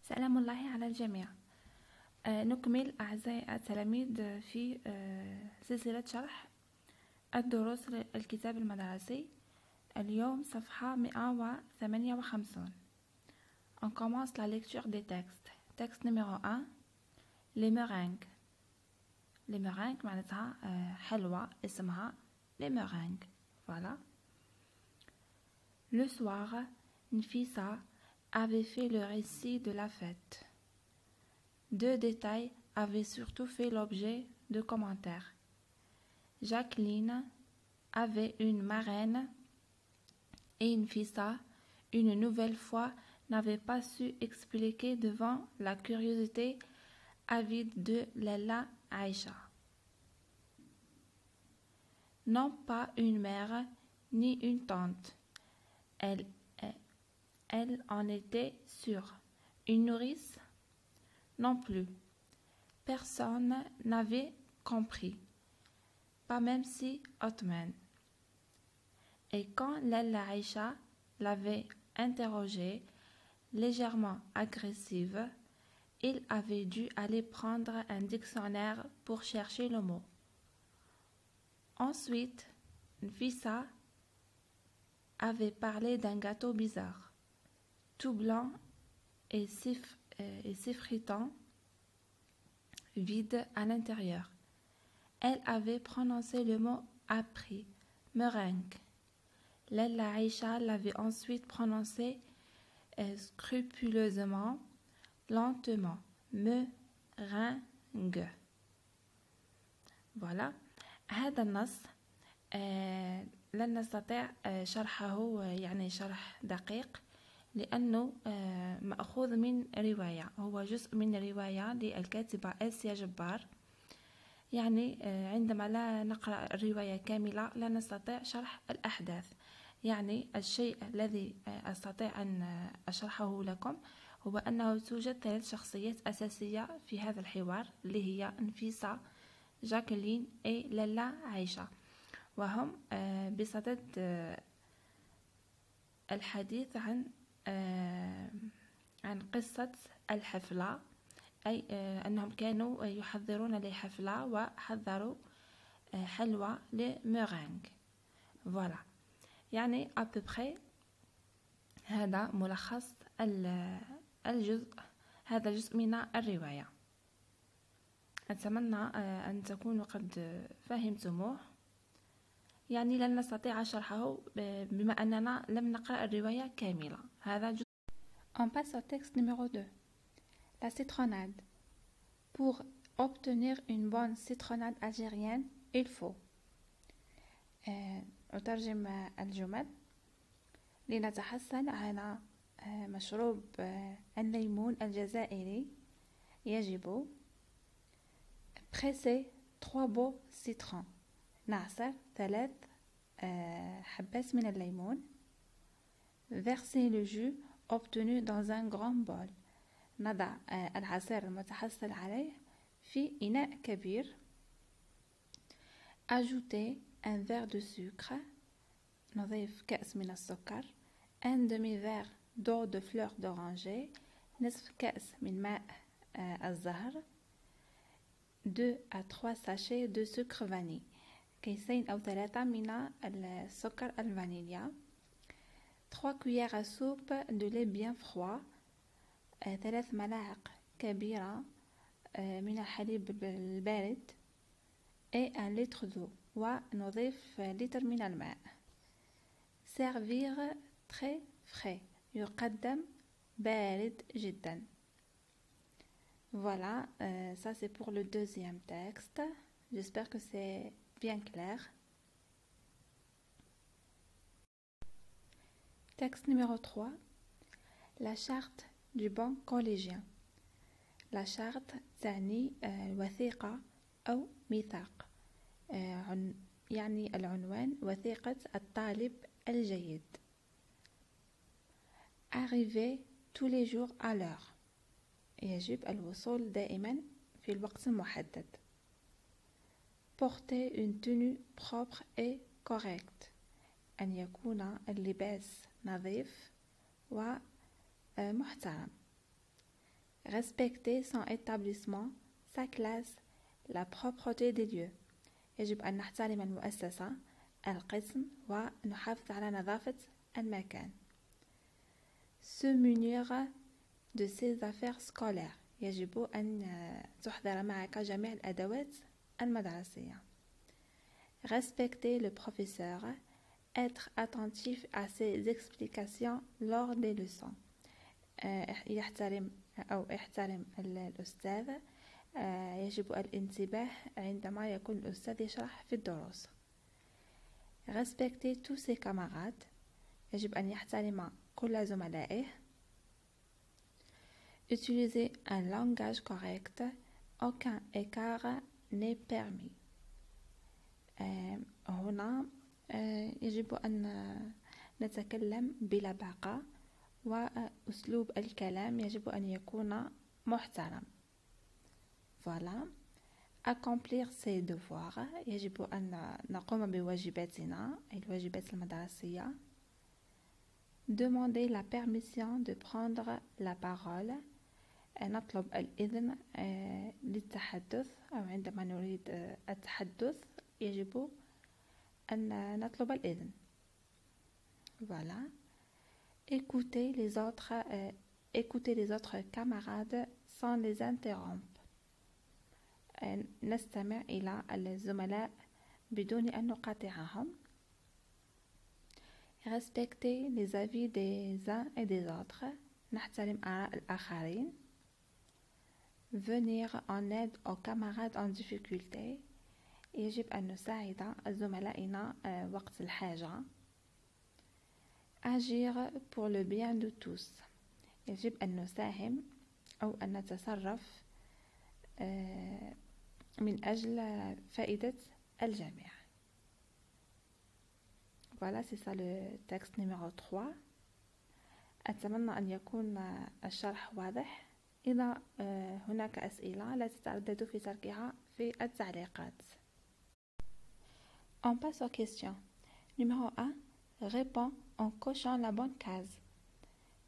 سلام الله على الجميع. نكمل أعزائي التلاميذ في سلسلة شرح الدروس للكتاب المدرسي. اليوم صفحة 158. On commence la lecture des textes. Texte numéro 1. Les meringues. Les meringues معناتها حلوى اسمها les meringues. Voilà. Le soir, Nfisa avait fait le récit de la fête. Deux détails avaient surtout fait l'objet de commentaires. Jacqueline avait une marraine et Nfisa, une nouvelle fois, n'avait pas su expliquer devant la curiosité avide de Lalla Aïcha. Non pas une mère ni une tante. Elle en était sûre. Une nourrice? Non plus. Personne n'avait compris. Pas même si Othman. Et quand Lalla Aïcha l'avait interrogée, légèrement agressive, il avait dû aller prendre un dictionnaire pour chercher le mot. Ensuite, Nfisa avait parlé d'un gâteau bizarre, tout blanc et s'effritant, vide à l'intérieur. Elle avait prononcé le mot appris, meringue. Lalla Aïcha l'avait ensuite prononcé scrupuleusement, lentement, meringue. Voilà. هذا النص لن نستطيع شرحه يعني شرح دقيق لأنه مأخوذ من رواية، هو جزء من رواية للكاتبة آسيا جبار. يعني عندما لا نقرأ الرواية كاملة لا نستطيع شرح الأحداث. يعني الشيء الذي أستطيع أن أشرحه لكم هو أنه توجد 3 شخصيات أساسية في هذا الحوار اللي هي نفيسة، جاكلين و لالا عايشة، وهم بصدد الحديث عن قصة الحفلة، أي أنهم كانوا يحضرون لحفلة وحضروا حلوى لميرانغ. فوالا، يعني أبوبخي هذا ملخص الجزء، هذا جزء من الرواية. أتمنى أن تكونوا قد فهمتموه. يعني لن نستطيع شرحه بما أننا لم نقرأ الرواية كاملة. هذا جزء. On passe au texte numéro 2. La citronnade. Pour obtenir une bonne citronnade algérienne, il faut أترجم الجمل. لنتحصل على مشروب الليمون الجزائري يجب presser 3 beaux citrons، نعصر 3 حبات من الليمون، verser le jus obtenu dans un grand bol، نضع العصير المتحصل عليه في إناء كبير، ajouter un verre de sucre، نضيف كأس من السكر، un demi-verre d'eau de fleur d'oranger، نصف كأس من ماء الزهر، 2 à 3 sachets de sucre vanille، كيسين أو 3 من السكر الفانيليا، 3 cuillères à soupe de lait bien froid، 3 ملاعق كبيرة من الحليب البارد، et 1 litre d'eau، ونضيف لتر من الماء. servir très frais، يقدم بارد جدا. Voilà, ça c'est pour le deuxième texte. J'espère que c'est bien clair. Texte numéro 3. La charte du bon collégien. La charte تعني وثيقة أو ميثاق، يعني العنوان وثيقة الطالب الجيد. Arriver tous les jours à l'heure، يجب الوصول دائما في الوقت المحدد. Porter une tenue propre et correcte، أن يكون اللباس نظيف ومحترم. respecter son établissement, sa classe, la propreté des lieux. يجب أن نحترم المؤسسة، القسم، ونحافظ على نظافة المكان. Se munir de ses affaires scolaires. يجب أن تحضر معك جميع الأدوات المدرسية. Respecter le professeur, être attentif à ses explications lors des leçons. احترم الأستاذ. يجب الانتباه عندما يكون الأستاذ يشرح في الدروس. Respecter tous ses camarades. يجب أن يحترم كل زملائه. Utiliser un langage correct. Aucun écart n'est permis. هنا يجب أن نتكلم بلباقة، وأسلوب الكلام يجب أن يكون محترم. Voilà. Accomplir ses devoirs. يجب أن نقوم بواجباتنا، الواجبات المدرسية. Demander la permission de prendre la parole. نطلب الإذن للتحدث، أو عندما نريد التحدث يجب أن نطلب الإذن. Voilà. Écouter les autres camarades sans les interrompre. نستمع إلى الزملاء بدون أن نقاطعهم. Respecter les avis des uns et des autres. نحترم آراء الآخرين. Venir en aide aux camarades en difficulté. يجب أن نساعد زملائنا وقت الحاجة. Agir pour le bien de tous. يجب أن نساهم أو أن نتصرف من أجل فائدة الجميع. Voilà, c'est ça le texte numéro 3. أتمنى أن يكون الشرح واضح. إذا هناك أسئلة لا تترددوا في تركها في التعليقات. On passe aux questions. Numéro 1. Réponds en cochant la bonne case.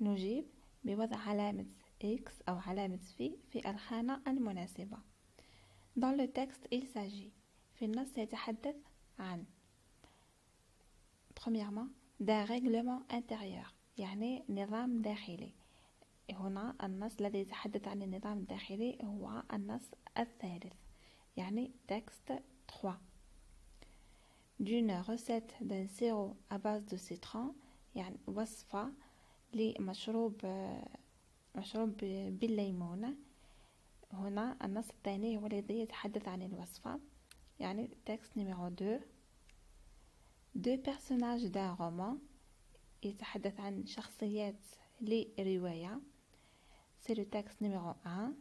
نجيب بوضع علامة X أو علامة في الخانة المناسبة. Dans le texte, il s'agit. في النص يتحدث عن premièrement d'un règlement intérieur، يعني نظام داخلي. هنا النص الذي يتحدث عن النظام الداخلي هو النص الثالث، يعني texte 3. D'une recette d'un sirop à base de citron، يعني وصفة لمشروب بالليمون. هنا النص الثاني هو الذي يتحدث عن الوصفة، يعني texte numéro 2. Deux personnages d'un roman، يتحدث عن شخصيات لرواية. C'est le texte numéro 1.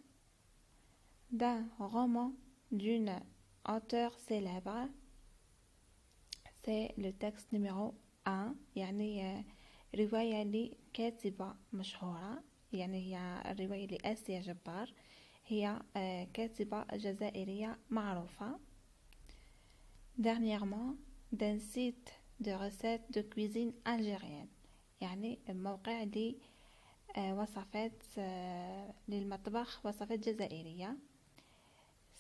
D'un roman d'une auteure célèbre. C'est le texte numéro 1، يعني رواية لكاتبة مشهورة، يعني هي الرواية لآسيا جبار، هي كاتبة جزائرية معروفة. Dernièrement d'un site de recettes de cuisine algérienne، يعني موقع لوصفات للمطبخ، وصفات جزائرية.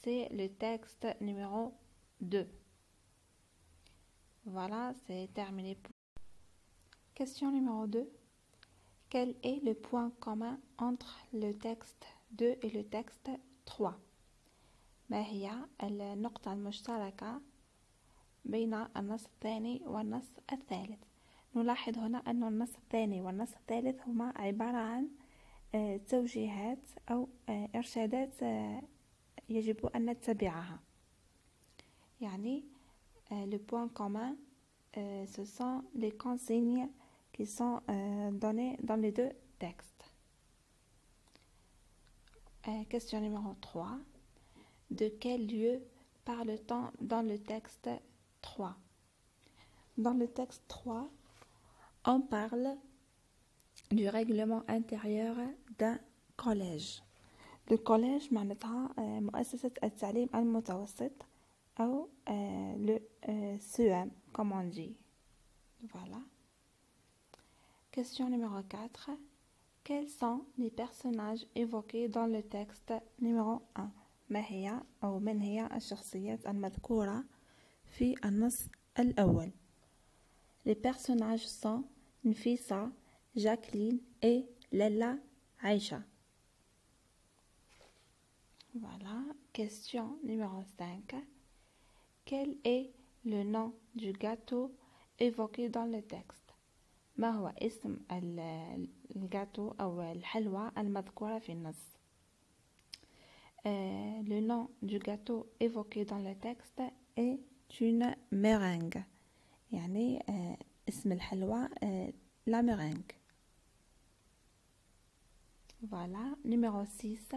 C'est le texte numéro 2. Voilà, c'est terminé. Question numéro 2. Quel est le point commun entre le texte 2 et le texte 3؟ ما هي النقطة المشتركة بين النص الثاني والنص الثالث؟ نلاحظ هنا أن النص الثاني والنص الثالث هما عبارة عن توجيهات أو إرشادات يجب أن نتبعها. يعني le point commun ce sont les consignes qui sont données dans les deux textes. Question numéro 3. De quel lieu parle-t-on dans le texte 3؟ Dans le texte 3, on parle du règlement intérieur d'un collège. Le collège معناتها مؤسسة التعليم المتوسط أو le CEM comme on dit. Voilà. Question numéro 4. Quels sont les personnages évoqués dans le texte numéro 1 ما هي أو من هي الشخصيات المذكورة في النص الأول Les personnages sont Nfisa, Jacqueline et Lella Aïcha. Voilà, question numéro 5. Quel est le nom du gâteau évoqué dans le texte؟ ما هو اسم الجاتو أو الحلوى المذكورة في النص؟ Le nom du gâteau évoqué dans le texte est une meringue. يعني اسم الحلوى la meringue. Voilà, numéro 6.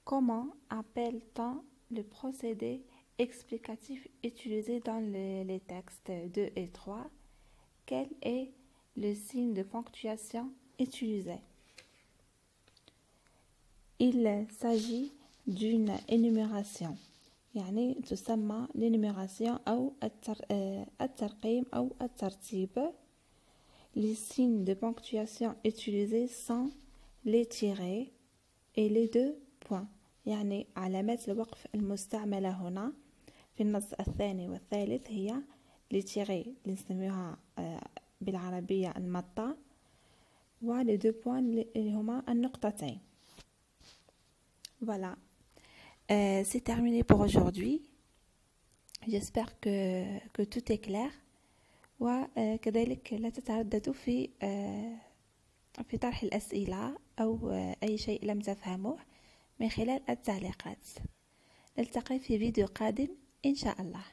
Comment appelle-t-on le procédé explicatif utilisé dans les textes 2 et 3? Quel est le signe de ponctuation utilisé? Il s'agit d'une énumération. يعني تسمى l'énumération أو الترقيم أو الترتيب. Les signes de ponctuation utilisés sont les tirets et les deux points. يعني علامات الوقف المستعملة هنا في النص الثاني والثالث هي les tirés اللي نسميها بالعربية المطة و les deux points اللي هما النقطتين. Voilà. C'est terminé pour aujourd'hui. J'espère que tout est clair. وكذلك لا تترددوا في طرح الأسئلة أو أي شيء لم تفهموه من خلال التعليقات. نلتقي في فيديو قادم إن شاء الله.